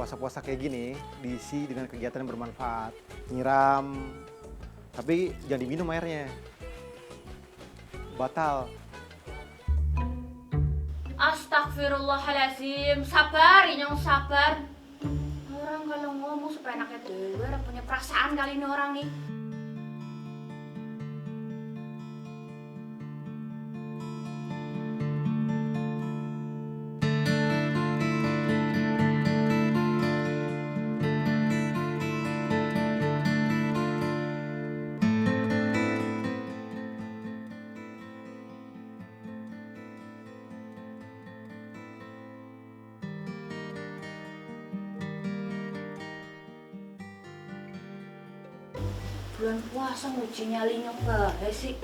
puasa-puasa kayak gini diisi dengan kegiatan yang bermanfaat. Nyiram, tapi jangan diminum airnya. Batal. Astagfirullahaladzim, sabar, Inyong sabar. Orang kalau ngomong supaya anaknya dewe, punya perasaan kali ini orang nih. Bulan puasa nguji nyali nyoba, sih.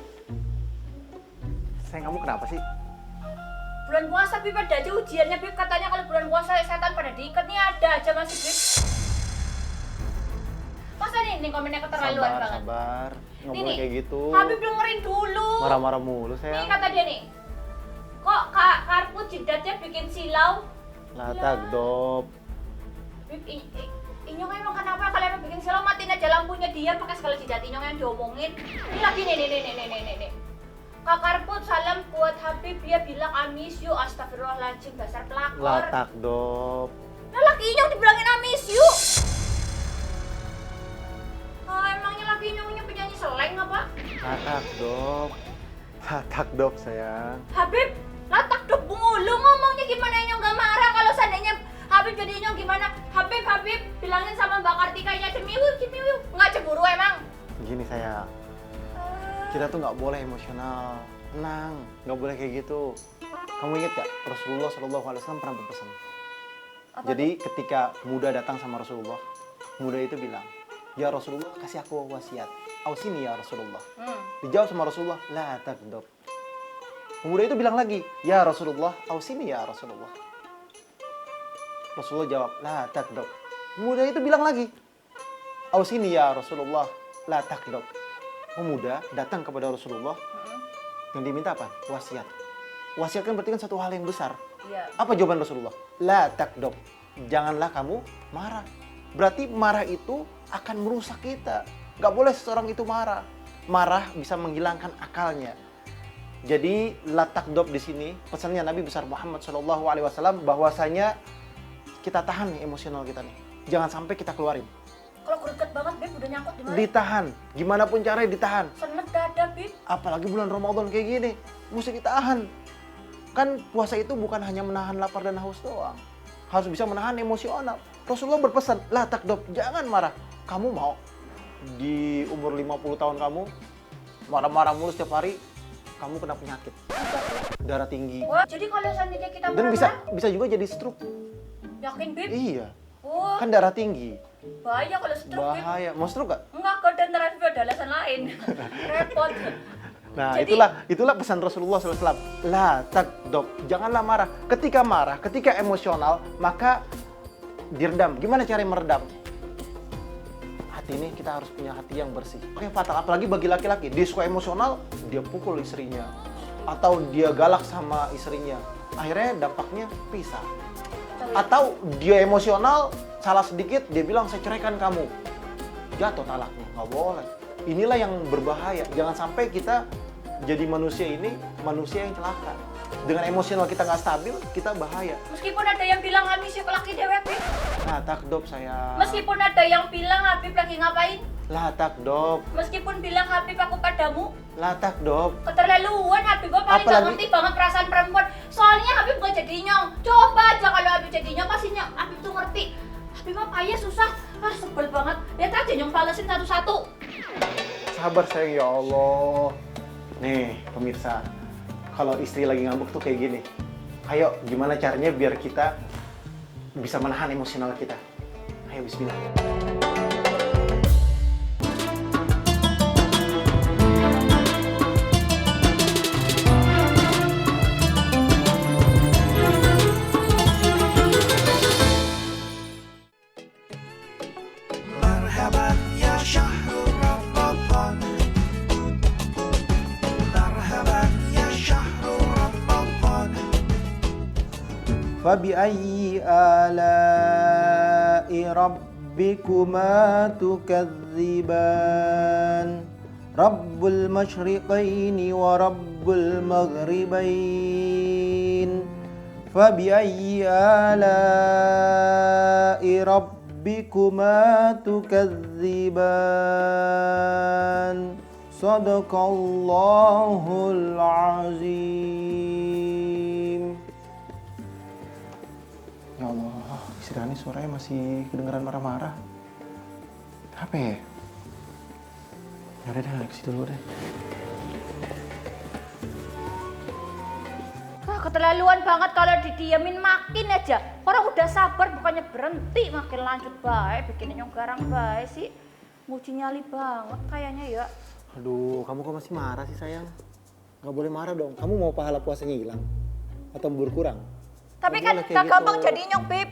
Sayang, kamu kenapa sih? Bulan puasa Bib ada aja ujiannya Bib, katanya kalau bulan puasa setan pada diikat nih ada aja masih Bib. Masa nih komennya keterlaluan banget. Sabar, nggak boleh nih, kayak gitu. Habib dengerin dulu. Marah-marah mulu sayang. Nih kata dia nih, kok karput jidatnya bikin silau? Lah takdop. Bib, Inyong emang kenapa kalian bikin silau? Matiin aja lampunya dia pakai segala jidat Inyong yang diomongin. Ini lagi nih. Kak Karput salam buat Habib, dia bilang I miss you. Astagfirullahaladzim, dasar pelakor. Lah takdop. Nah laki Inyong dibilangin I miss you. Emangnya laki Inyongnya penyanyi seleng apa? Lah takdop. Lah takdop sayang. Habib, lah takdop mulu ngomongnya, gimana Inyong gak marah kalau seandainya Habib jadi Inyong gimana? Habib, bilangin sama Mbak Kartikanya cemiwiu. Nggak cemburu emang? Gini sayang, kita tuh nggak boleh emosional, tenang, nggak boleh kayak gitu. Kamu inget gak Rasulullah SAW pernah berpesan? Jadi ketika pemuda datang sama Rasulullah, pemuda itu bilang, ya Rasulullah kasih aku wasiat, ausini ya Rasulullah. Dijawab sama Rasulullah, la takdop. Pemuda itu bilang lagi, ya Rasulullah ausini ya Rasulullah. Rasulullah jawab, la takdop. Pemuda itu bilang lagi, ausini ya Rasulullah, la takdop. Pemuda datang kepada Rasulullah, yang diminta apa? Wasiat. Wasiat kan berarti kan satu hal yang besar. Iya. Apa jawaban Rasulullah? La takdop. Janganlah kamu marah. Berarti marah itu akan merusak kita. Gak boleh seseorang itu marah. Marah bisa menghilangkan akalnya. Jadi la takdop di sini pesannya Nabi besar Muhammad SAW bahwasanya kita tahan nih emosional kita nih. Jangan sampai kita keluarin. Kalau greget banget Bib, udah nyangkut di mana? Ditahan. Gimana pun caranya ditahan. Senet dada Bib. Apalagi bulan Ramadan kayak gini, mesti ditahan. Kan puasa itu bukan hanya menahan lapar dan haus doang. Harus bisa menahan emosional. Rasulullah berpesan, la takdop, jangan marah. Kamu mau di umur 50 tahun kamu marah-marah mulu setiap hari, kamu kena penyakit. Darah tinggi. Wah, jadi kalau seandainya kita Dan marah-marah, bisa juga jadi stroke. yakin Bib? Iya. Oh, Kan darah tinggi. bahaya kalau stroke Bib. Bahaya. Mau stroke gak? Enggak, kok dan terapi ada alasan lain. Repot. Nah, Jadi- itulah pesan Rasulullah SAW. La takdop, janganlah marah. Ketika marah, ketika emosional, maka diredam. Gimana cara meredam? Hati ini kita harus punya hati yang bersih. Oke, fatal. Apalagi bagi laki-laki, dia suka emosional, dia pukul istrinya. Atau dia galak sama istrinya. Akhirnya dampaknya pisah. Atau dia emosional, salah sedikit, dia bilang saya ceraikan kamu. Jatuh talaknya, nggak boleh. Inilah yang berbahaya. Jangan sampai kita jadi manusia ini, manusia yang celaka. Dengan emosional kita nggak stabil, kita bahaya. Meskipun ada yang bilang Habib si laki dewek Bib. Lah takdop saya. Meskipun ada yang bilang Habib lagi ngapain. Lah takdop. Meskipun bilang Habib aku padamu. Lah takdop. Keterlaluan Habib, gue paling gak Apalagi- ngerti banget perasaan perempuan. Soalnya Habib gak jadi Inyong. Coba aja kalau Habib jadi Inyong, pasti Habib tuh ngerti. Habib mah payah susah. Sebel banget. Lihat aja Inyong balesin satu-satu. Sabar sayang, ya Allah. Nih pemirsa, kalau istri lagi ngambek tuh kayak gini. Ayo, gimana caranya biar kita bisa menahan emosional kita? Ayo, bismillah. مرحبا يا شهر رمضان مرحبا يا شهر رمضان فبأي آلاء ربكما تكذبان رب المشرقين ورب المغربين فبأي آلاء ربكما تكذبان صدق الله العظيم. Ya Allah, istri Ani suaranya masih kedengeran marah-marah. Apa ya? Yaudah deh, ke situ dulu deh. Keterlaluan banget kalau didiamin makin aja. Orang udah sabar bukannya berhenti makin lanjut baik, bikin nyong garang baik sih. Nguji nyali banget kayaknya ya. Aduh, kamu kok masih marah sih sayang? Gak boleh marah dong. Kamu mau pahala puasanya hilang? Atau berkurang? Tapi Nggak kan boleh kayak gak gampang gitu. jadi nyong, Beb.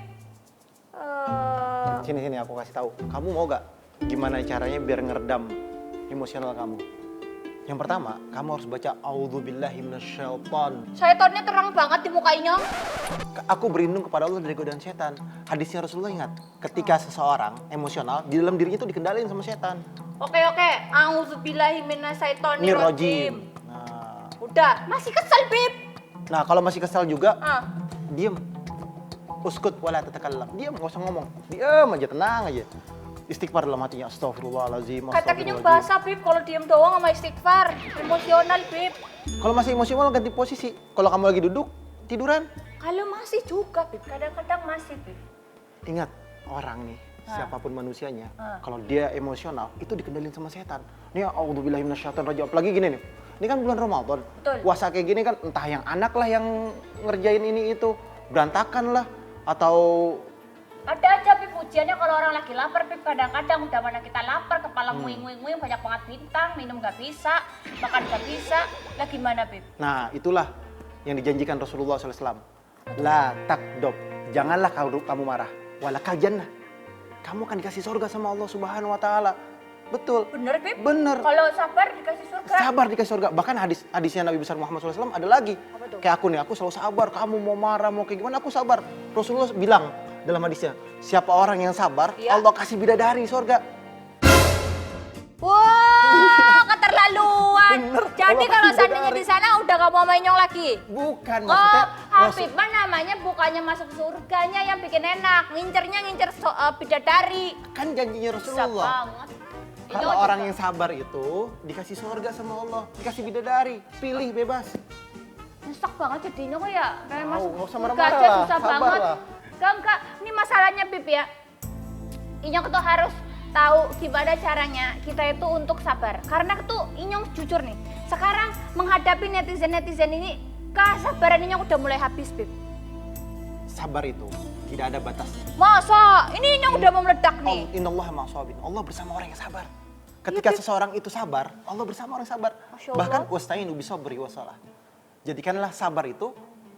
Sini aku kasih tahu. Kamu mau gak gimana caranya biar ngeredam emosional kamu? Yang pertama, kamu harus baca A'udzubillahi minasyaiton. Syaitonnya terang banget di muka nyong. Aku berlindung kepada Allah dari godaan setan. Hadisnya Rasulullah ingat, ketika seseorang emosional, di dalam dirinya itu dikendaliin sama setan. Oke. A'udzubillahi minasyaitonirrajim. Nah, Udah, masih kesel, Beb. nah kalau masih kesal juga, Ah. diem. Uskut wala tatakallam. Diem, gak usah ngomong. Diem aja, tenang aja. Istighfar dalam hatinya, astagfirullahaladzim. Kata nyong basah, Beb, kalau diem doang sama istighfar. Emosional, Beb. Kalau masih emosional ganti posisi. Kalau kamu lagi duduk, tiduran. Kalau masih juga, Beb. Kadang-kadang masih, Beb. Ingat, orang nih, siapapun manusianya, Ah. kalau dia emosional, itu dikendalin sama setan. Nih, a'udzubillahi minasyaitonirrajim. Apalagi gini nih, ini kan bulan Ramadan. Betul. Puasa kayak gini kan, entah yang anak lah yang ngerjain ini itu, berantakan lah, atau Ada aja, Beb, ujiannya kalau orang lagi lapar, Beb. Kadang-kadang udah mana kita lapar, kepala nguing-nguing, banyak banget bintang, minum gak bisa, makan gak bisa. Lah gimana, Beb? nah itulah yang dijanjikan Rasulullah SAW. La takdob, janganlah kamu marah. Walakal jannah, kamu akan dikasih surga sama Allah Subhanahu Wa Taala. Betul. Bener, Beb? Bener. Kalau sabar dikasih surga. Sabar dikasih surga. Bahkan hadisnya Nabi besar Muhammad SAW ada lagi. Apa tuh? Kayak aku nih, aku selalu sabar. Kamu mau marah, mau kayak gimana, aku sabar. Rasulullah bilang dalam hadisnya, siapa orang yang sabar, Iya. Allah kasih bidadari di surga. Wah, keterlaluan. Bener, Jadi Allah kalau kasih seandainya bidadari. di sana udah gak mau main nyong lagi. Bukan, Oh, maksudnya Habib mah namanya bukannya masuk surganya yang bikin enak. Ngincer bidadari. kan janjinya Bisa Rasulullah. banget. Kalau orang yang sabar itu dikasih surga sama Allah, dikasih bidadari, pilih bebas. nyesek banget jadinya kok ya. Kayak Tahu, masuk nggak usah surga marah-marah aja lah, susah sabar banget. lah. Enggak. Ini masalahnya, Bib ya. Inyong tuh harus tahu gimana caranya kita itu untuk sabar. Karena tuh Inyong jujur nih, sekarang menghadapi netizen-netizen ini, kesabaran Inyong udah mulai habis, Bib. Sabar itu tidak ada batasnya. Masa? Ini Inyong udah mau meledak nih. Innallaha ma'as-sabirin. Allah bersama orang yang sabar. Ketika seseorang itu sabar, Allah bersama orang yang sabar. Masya Allah. Bahkan wasta'inu bisabri wassalah. Jadikanlah sabar itu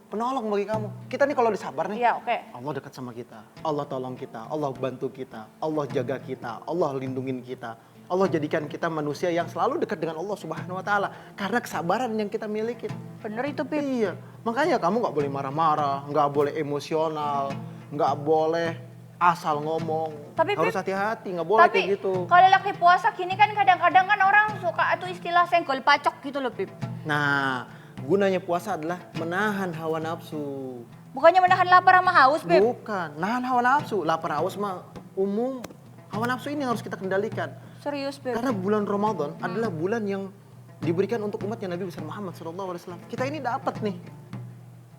penolong bagi kamu. Kita nih kalau disabar nih, Iya, oke. Allah dekat sama kita, Allah tolong kita, Allah bantu kita, Allah jaga kita, Allah lindungin kita. Allah jadikan kita manusia yang selalu dekat dengan Allah Subhanahu Wa Taala karena kesabaran yang kita miliki. Bener itu, Bib. Iya, makanya kamu nggak boleh marah-marah, nggak boleh emosional, nggak boleh asal ngomong. Tapi, harus Bib, hati-hati, nggak boleh Tapi kayak gitu. kalau lagi puasa gini kan kadang-kadang kan orang suka itu istilah senggol pacok gitu loh, Bib. Nah, gunanya puasa adalah menahan hawa nafsu. Bukannya menahan lapar sama haus, Bib. Bukan, nahan hawa nafsu. Lapar haus mah umum. Hawa nafsu ini yang harus kita kendalikan. Serius, Bib. Karena bulan Ramadan adalah bulan yang diberikan untuk umatnya Nabi besar Muhammad SAW. Kita ini dapat nih.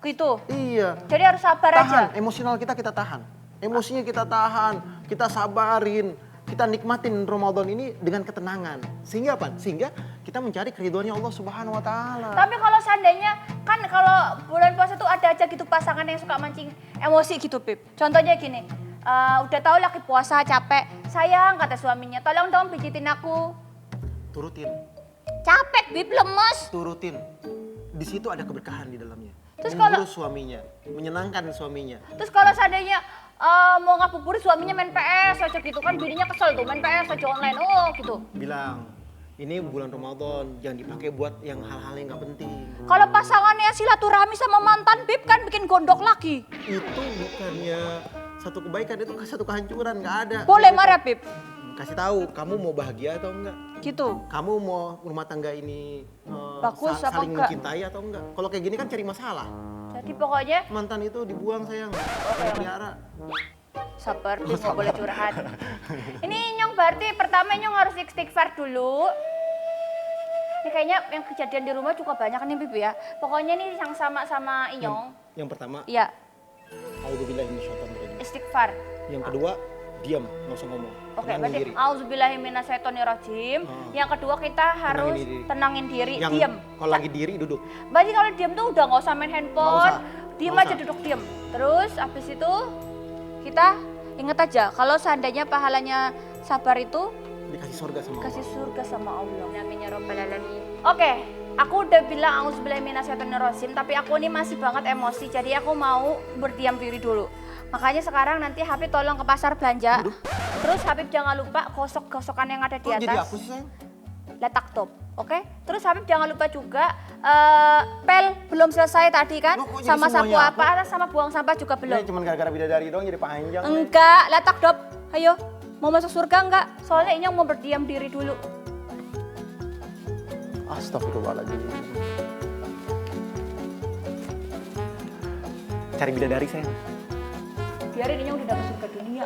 Gitu. Iya. Jadi harus sabar Tahan, aja. emosional kita tahan. Emosinya kita tahan, kita sabarin, kita nikmatin Ramadan ini dengan ketenangan. Sehingga apa? Sehingga kita mencari keridhoannya Allah Subhanahu Wa Taala. Tapi kalau seandainya kan kalau bulan puasa tuh ada aja gitu pasangan yang suka mancing emosi gitu, Bib. Contohnya gini, udah tahu lagi puasa capek, sayang kata suaminya, tolong dong pijitin aku. Turutin, Capek, Bib, lemes. turutin. Di situ ada keberkahan di dalamnya. Terus Mengurus suaminya, menyenangkan suaminya. Terus kalau seandainya mau ngabuburit suaminya main PS aja gitu kan, bininya kesel tuh main PS aja online, oh gitu. Bilang, ini bulan Ramadan, jangan dipakai buat yang hal-hal yang nggak penting. Kalau pasangannya silaturahmi sama mantan, Bib, kan bikin gondok lagi. Itu bukannya satu kebaikan itu satu kehancuran, nggak ada. Boleh marah, Bib. Kasih tahu, kamu mau bahagia atau enggak? Gitu. Kamu mau rumah tangga ini Bagus apa saling enggak? mencintai atau enggak? Kalau kayak gini kan cari masalah. Jadi pokoknya Mantan itu dibuang sayang, jangan pelihara. sabar, Bib, nggak boleh curhat. Ini Inyong berarti pertama Inyong harus istighfar dulu. Ini kayaknya yang kejadian di rumah juga banyak nih, Bib ya. Pokoknya nih yang sama Inyong. Yang pertama, Iya, auzubillahi minasyaitonirrajim. istighfar. Yang kedua, diam, nggak usah ngomong. Oke, Tenangin berarti diri. auzubillahiminasyaitonirrajim. Yang kedua kita harus tenangin diri, Yang diam. kalau lagi diri duduk. Berarti kalau diam tuh udah nggak usah main handphone, diem Nggak aja usah. duduk diem. Terus habis itu kita inget aja kalau seandainya pahalanya sabar itu Dikasih surga sama kasih Allah. surga sama Allah. Amin ya rabbal alamin. Oke, aku udah bilang auzubillahiminasyaitonirrajim, tapi aku ini masih banget emosi, jadi aku mau berdiam diri dulu. Makanya sekarang nanti Habib tolong ke pasar belanja. Terus Habib jangan lupa gosok-gosokan yang ada di Kok atas. jadi aku sih sayang? Letak top, oke? Terus Habib jangan lupa juga pel belum selesai tadi kan? Loh, kok jadi Sama sapu semuanya apa, sama buang sampah juga belum. Ini cuma gara-gara bidadari doang jadi panjang. Sayang. Enggak, letak top. Ayo, mau masuk surga enggak? Soalnya Inyong mau berdiam diri dulu. Astagfirullahaladzim. Cari bidadari sayang. Biarin Inyong udah dapet surga dunia.